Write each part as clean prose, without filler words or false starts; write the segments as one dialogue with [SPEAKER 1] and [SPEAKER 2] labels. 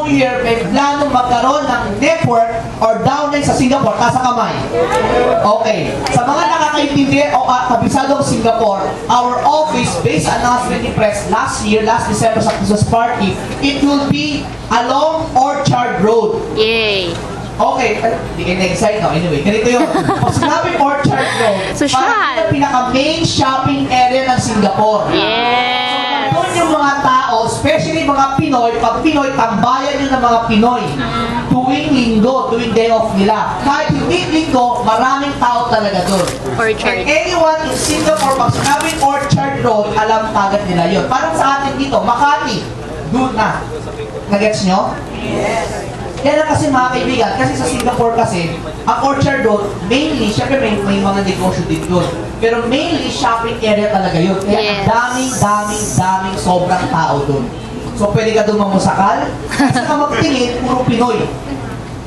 [SPEAKER 1] who here may plano magkaroon ng network or downline sa Singapore? Taas ang kamay. Okay. Sa mga nakakaintindi o kabisado ng Singapore, our office, based announcement ni Press last year, last December sa Christmas party, it will be along Orchard Road.
[SPEAKER 2] Yay!
[SPEAKER 1] Okay, hindi kayo na-excite, no? Anyway, ganito yun. Pag sinabing Orchard Road,
[SPEAKER 2] Social.
[SPEAKER 1] parang pinaka-main shopping area ng Singapore.
[SPEAKER 2] Yes!
[SPEAKER 1] Doon yung mga tao, especially mga Pinoy, pag Pinoy, tambayan yun ng mga Pinoy. Tuwing linggo, tuwing day off nila. Kahit hindi linggo, maraming tao talaga doon.
[SPEAKER 2] Orchard.
[SPEAKER 1] And anyone in Singapore, pag sinabing Orchard Road, alam agad nila yun. Parang sa atin dito, Makati, doon na. Nagets nyo? Yes. Yan lang kasi mga kaibigan, kasi sa Singapore kasi, ang Orchard Road, mainly, syempre may mga negosyo din doon. Pero mainly, shopping area talaga yun. Kaya daming sobrang tao doon. So pwede ka doon mamusakal, kasi ka magtingin, puro Pinoy.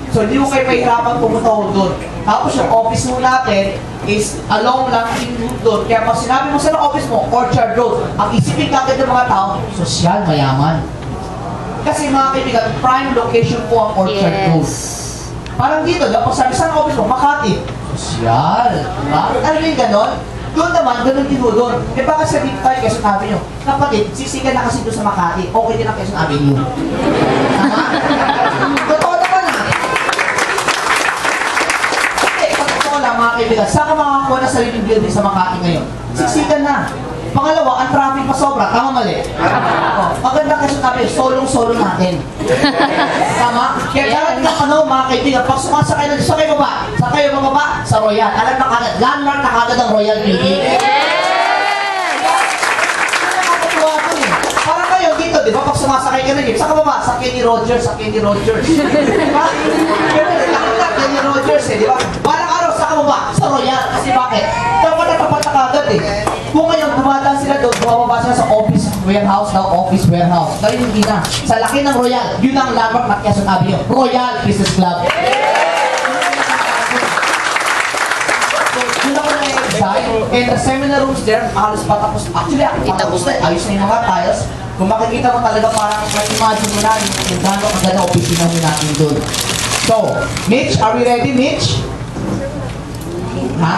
[SPEAKER 1] So hindi mo kayo mahirapan pumunta ko doon. Tapos yung office mo natin is along lang in doon. Kaya pag sinabi mo sa office mo, Orchard Road, ang isipin kagad ng mga tao, sosyal, mayaman. Kasi mga kaibigan, prime location po ang Orchard Road. Parang dito, pag sabi sa office mo, Makati, sosyal. Diba? Ano yung ganon? Doon naman, ganon din mo doon. E baka sabihin tayo, Quezon Avenue, kapatid, sisigan na kasi doon sa Makati, okay din ang Quezon Avenue. Tama? Totoo naman ha? Okay, totoo lang mga kaibigan, saan ka makakakuha na sariling building sa Makati ngayon? Sisigan na. Pangalawa, ang traffic pa sobra. Tama mali? Maganda kasi sabi, solong-solo natin. Tama? Kaya dapat ng mga kaibigan, pag sumasakay na, sakay baba. Sakay baba sa Royal. Alam na kagad, landmark na kagad ang Royal Building. Parang kayo dito, di ba? Pag sumasakay ka na dito, saka baba, sa Kenny Rogers, sa Kenny Rogers. Di ba? Kenny Rogers eh, di ba? Parang araw, saka baba, sa Royal. Kasi bakit? Dapat natapat na kagad eh. Kung ngayon, dumadaan sila doon, bumababa sila sa office warehouse daw, office warehouse. Dahil hindi na. Sa laki ng Royal, yun ang landmark na Quezon Avenue. Royal Business Club. So, yun ako na-excited. And the seminar rooms there, halos patapos. Actually, patapos na. Ayos na yung mga tiles. Kung makikita mo talaga parang imagine mo na yung gano'ng kaganda opisina mo natin doon. So, Mitch, are we ready, Mitch? Ha?